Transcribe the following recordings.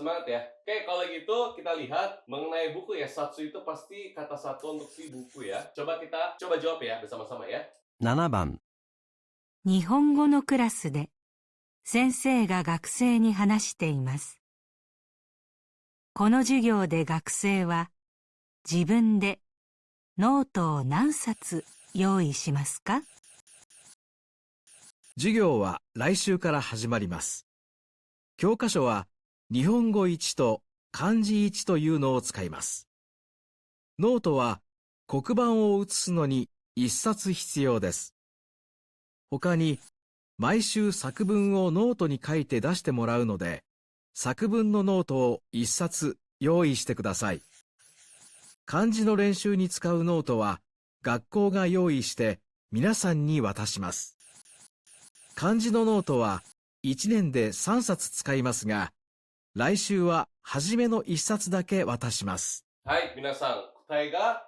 semangat ya. Oke, kalau gitu kita lihat mengenai buku ya. Satsu itu pasti kata satu untuk si buku ya. Kita coba jawab ya bersama-sama ya. 7番、日本語のクラスで先生が学生に話しています。この授業で学生は自分でノートを何冊用意しますか？授業は来週から始まります。教科書は日本語1と漢字1というのを使います。ノートは黒板を写すのに1冊必要です。他に毎週作文をノートに書いて出してもらうので、作文のノートを1冊用意してください。漢字の練習に使うノートは学校が用意して皆さんに渡します。漢字のノートは1年で3冊使いますが、来週は初めの1冊だけ渡します。はい、皆さん、答えが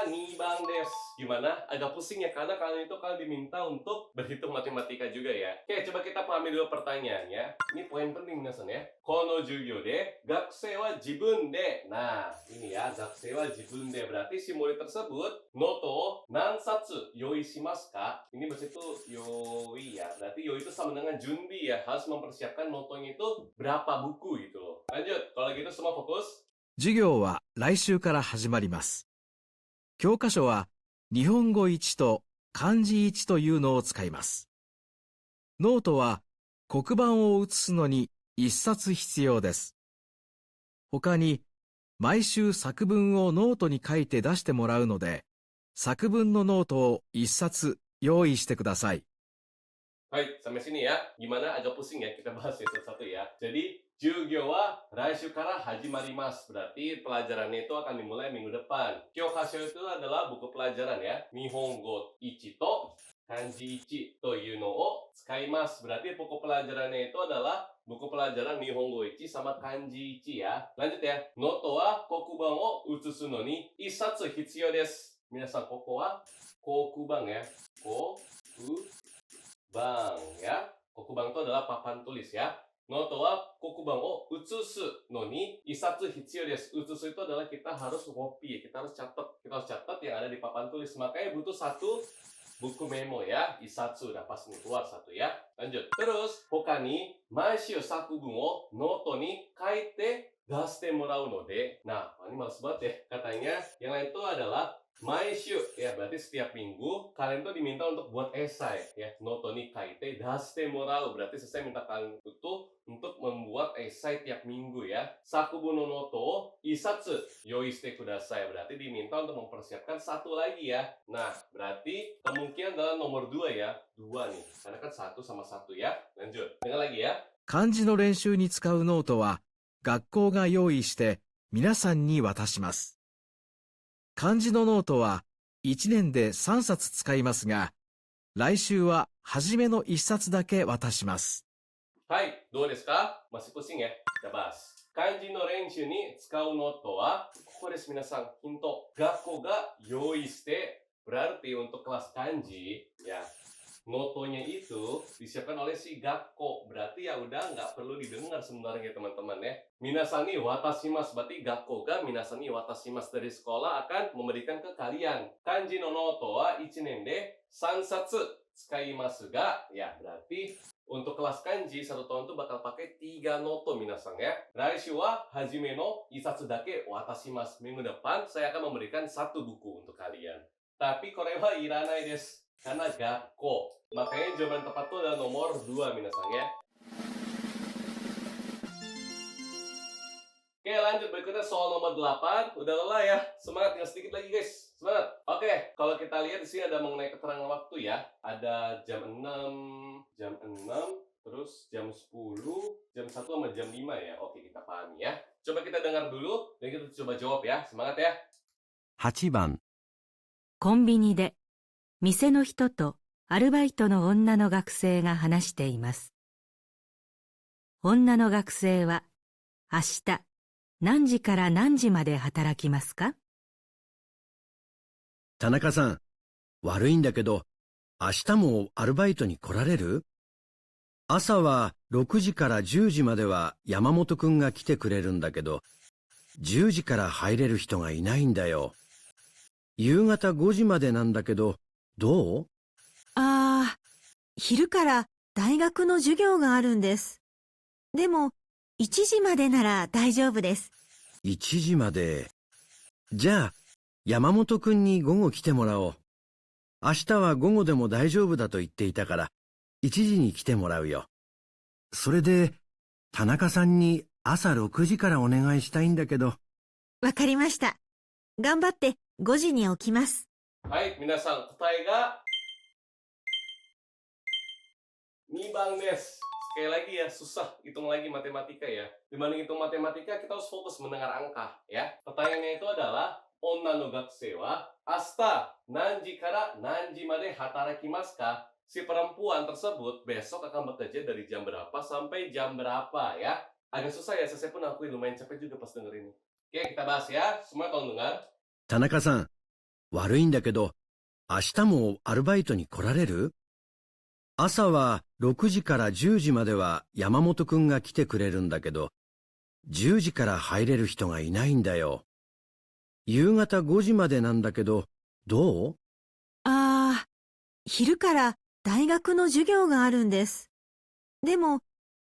2番です。Gimana? Agak pusing ya, karena kalian itu diminta untuk berhitung matematika juga ya. Oke, coba kita pahami dulu pertanyaannya. Ini poin penting minasan ya. Kono jugyo de, gakusei wa jibun de. Nah, ini ya, gakusei wa jibun de. Berarti si murid tersebut, noto o nansatsu yoi shimasu ka? Ini bahasa itu yoi ya. Berarti yoi itu sama dengan junbi ya. Harus mempersiapkan notonya itu berapa buku gitu loh. Lanjut, kalau gitu semua fokus. 授業は来週から始まります。教科書は日本語1と漢字1というのを使います。ノートは黒板を写すのに1冊必要です。他に毎週作文をノートに書いて出してもらうので、作文のノートを1冊用意してください。Baik, sampai sini ya. Gimana? Agak pusing ya, kita bahas ya satu-satu ya. Jadi, Jugyo wa Raishu kara hajimarimasu. Berarti pelajarannya itu akan dimulai minggu depan. Kyokasho itu adalah buku pelajaran ya. Nihongo ichi to kanji ichi toいうのを使います. Berarti buku pelajarannya itu adalah buku pelajaran Nihongo ichi sama kanji ichi ya. Lanjut ya. Noto wa kokuban o utsusu no ni 1冊必要です. 皆さん、ここはkokuban ya. Kokubang ya. Kokubang itu adalah papan tulis ya. Noto wa kokuban o utsusu no ni 1冊必要です. Utsusu itu adalah kita harus copy, kita harus catat yang ada di papan tulis. Makanya butuh satu buku memo ya. 1冊 udah pas nih keluar satu ya. Lanjut. Terus, hoka ni maishu sakubun o noto ni kaite dasute morau no de. Nah, ini males banget ya. Katanya yang lain itu adalah Maishu ya, berarti setiap minggu kalian tuh diminta untuk buat esai ya. Noto ni kaite dasute morau, berarti saya minta kalian itu untuk membuat esai tiap minggu ya. Sakubu no noto o 1冊 yoi shite kudasai, berarti diminta untuk mempersiapkan satu lagi ya. Nah, berarti kemungkinan adalah nomor 2 ya. 2 nih, karena kan 1 sama 1 ya. Lanjut, dengar lagi ya. 漢字の練習に使うノートは学校が用意して皆さんに渡します。漢字のノートは1年で3冊使いますが、来週は初めの1冊だけ渡します。はい、どうですか? Masih pusing ya? Kita bahas. Kanji no renshu ni tsukau noto wa, ここです皆さん、ヒント。学校が用意して、berarti untuk kelas kanji, ya, notonya itu disiapkan oleh si gakko. Berarti ya udah nggak perlu didengar sebenarnya teman-teman ya. Minasan ni watashimasu, berarti gakko ga minasan ni watashimasu, dari sekolah akan memberikan ke kalian. Kanji no noto wa 1年で3冊 tsukaimasu ga, ya berarti untuk kelas kanji 1 tahun itu bakal pakai 3 noto minasan ya. Raishu wa hajime no 1冊 dake watashimasu. Minggu depan saya akan memberikan 1 buku untuk kalian. Tapi kore wa iranai desu. Karena gakko. Makanya jawaban tepat itu adalah nomor 2 minasan ya. Oke, lanjut berikutnya soal nomor 8. Udah lelah ya. Semangat, tinggal sedikit lagi guys. Semangat. Oke, kalau kita lihat di sini ada mengenai keterangan waktu ya. Ada jam 6, terus jam 10, jam 1 sama jam 5 ya. Oke, kita pahami ya. Coba kita dengar dulu dan kita coba jawab ya. Semangat ya. 8番、コンビニで店の人とアルバイトの女の学生が話しています。女の学生は明日何時から何時まで働きますか？田中さん、悪いんだけど、明日もアルバイトに来られる？朝は6時から10時までは山本くんが来てくれるんだけど、10時から入れる人がいないんだよ。夕方5時までなんだけど、どう？昼から大学の授業があるんです。でも、1時までなら大丈夫です。1時まで。じゃあ、山本くんに午後来てもらおう。明日は午後でも大丈夫だと言っていたから、1時に来てもらうよ。それで、田中さんに朝6時からお願いしたいんだけど。わかりました。頑張って5時に起きます。はい、皆さん答えが2番です。Sekali lagi ya, susah hitung lagi matematika ya. Dibanding hitung matematika, kita harus fokus mendengar angka ya. Pertanyaannya itu adalah, Onna no gakusei wa asta nanji kara nanji made hatarakimasu ka? Si perempuan tersebut besok akan bekerja dari jam berapa sampai jam berapa ya. Agak susah ya, saya pun akuin lumayan capek juga pas denger ini. Oke, kita bahas ya. Semua tolong dengar. 田中さん、悪いんだけど、明日もアルバイトに来られる？朝は6時から10時までは山本くんが来てくれるんだけど、10時から入れる人がいないんだよ。夕方5時までなんだけど、どう？昼から大学の授業があるんです。でも、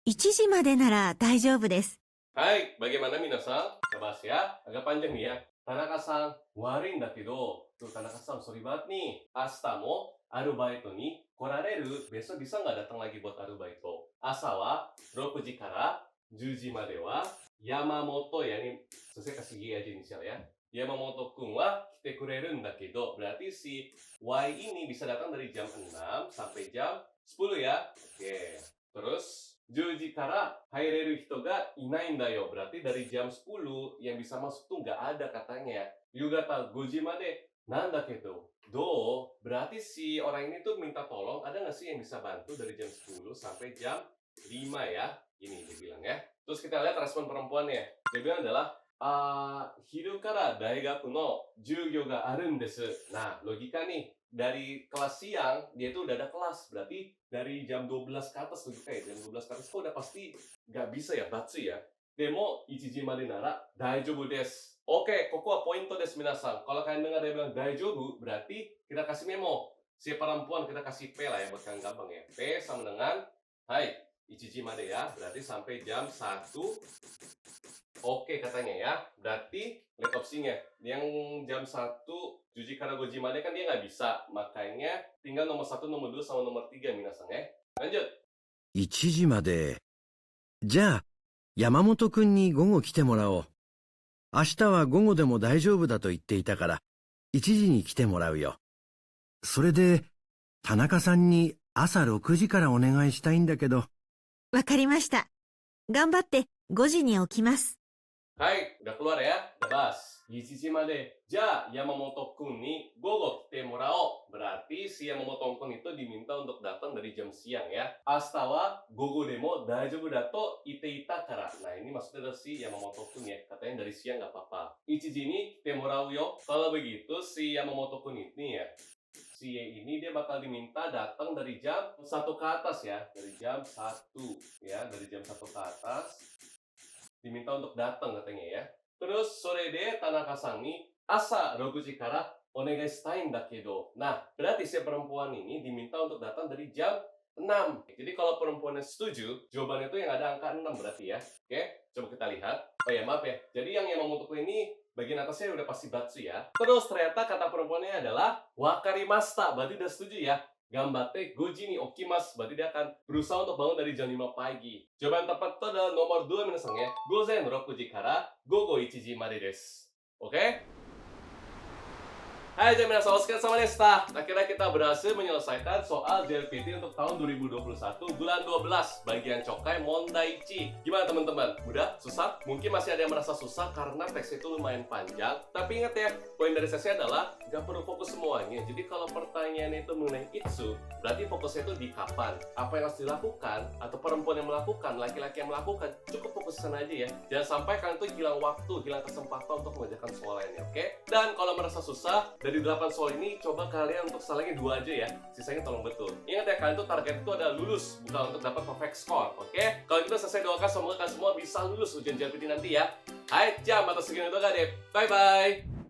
1時までなら大丈夫です。Hai, bagaimana minasan? Kita bahas ya. Agak panjang nih ya. Tanaka-san, warin da kedo. Tuh, Tanaka-san, sorry banget nih. Asta mo arubaito ni korareru. Besok bisa nggak datang lagi buat arubaito? Asa wa 6 ji kara 10 ji made wa Yamamoto ya. Ini saya kasih G aja inisial ya. Yamamoto-kun wa kite kureruんだけど. Berarti si Y ini bisa datang dari jam 6 sampai jam 10 ya. Oke. Terus 10時から入れる人がいないんだよ. Berarti dari jam 10 yang bisa masuk tuh nggak ada katanya. Yugata 5時までなんだけど, do, berarti si orang ini tuh minta tolong, ada nggak sih yang bisa bantu dari jam 10 sampai jam 5 ya? Ini dia bilang ya. Terus kita lihat respon perempuannya. Dia bilang adalah, hiru kara daigaku no jugyo ga arun desu. Nah, logika nih. Dari kelas siang, dia tuh udah ada kelas. Berarti dari jam 12 ke atas, jam 12 ke atas kok udah pasti nggak bisa ya, batsu ya. Demo, 1時までなら大丈夫です. Oke, koko wa pointo desu minasan. Kalau kalian dengar dia bilang daijobu, berarti kita kasih memo. Si perempuan kita kasih P lah ya, buat kalian gampang ya. P sama dengan, hai, 1時までya, berarti sampai jam 1. Oke katanya ya, berarti lihat opsinya. Yang jam 1, 10時から5時までkan dia nggak bisa. Makanya tinggal nomor 1, nomor 2, sama nomor 3 minasan ya. Lanjut. 1時まで。じゃあ、山本くんに午後来てもらおう。明日は午後でも大丈夫だと言っていたから、1時に来てもらうよ。それで、田中さんに朝6時からお願いしたいんだけど。わかりました。頑張って5時に起きます。Hai, udah keluar ya? Udah bahas. 1時まで. Ja, Yamamoto-kun ni gogo kite morao. Berarti si Yamamoto-kun itu diminta untuk datang dari jam siang ya. Asta wa gogo demo daijoubu dato ite ita kara. Nah, ini maksudnya dari si Yamamoto-kun ya. Katanya dari siang nggak apa-apa. 1時にkite morao yo. Kalau begitu si Yamamoto-kun ini ya, si Y ini dia bakal diminta datang dari jam 1 ke atas ya. Dari jam 1 ya. Dari jam 1 ke atas. Diminta untuk datang katanya ya. Terus sore de Tanaka-san ni asa 6 ji kara onegai shitai nda kedo. Nah, berarti si perempuan ini diminta untuk datang dari jam 6. Jadi kalau perempuannya setuju, jawabannya itu yang ada angka 6 berarti ya. Oke, coba kita lihat. Oh ya, maaf ya. Jadi yang Yamamoto ini bagian atasnya udah pasti batsu ya. Terus ternyata kata perempuannya adalah wakarimashita. Berarti udah setuju ya. Gambatte 5時に起きます. Berarti dia akan berusaha untuk bangun dari jam 5 pagi. Jawaban tepat itu adalah nomor 2 minasan ya. 午前6時から午後1時までです. Oke? Hai, minasan, otsukare deshita. Akhirnya kita berhasil menyelesaikan soal JLPT untuk tahun 2021 bulan 12 bagian Chokai Mondaichi. Gimana teman-teman? Mudah? Susah? Mungkin masih ada yang merasa susah karena teks itu lumayan panjang. Tapi ingat ya, poin dari sesi adalah gak perlu fokus semuanya. Jadi kalau pertanyaannya itu mengenai itsu, berarti fokusnya itu di kapan, apa yang harus dilakukan, atau perempuan yang melakukan, laki-laki yang melakukan. Cukup fokus sana aja ya. Jangan sampai kalian tuh hilang waktu, hilang kesempatan untuk mengerjakan soal lainnya, oke? Dan kalau merasa susah dan dari 8 soal ini coba kalian untuk salahnya 2 aja ya. Sisanya tolong betul. Ingat ya, kalian tuh target itu adalah lulus, bukan untuk dapat perfect score. Oke? Kalau gitu selesai doakan semoga kalian semua bisa lulus ujian JLPT nanti ya. Hai, jam atau segini doa deh. Bye bye.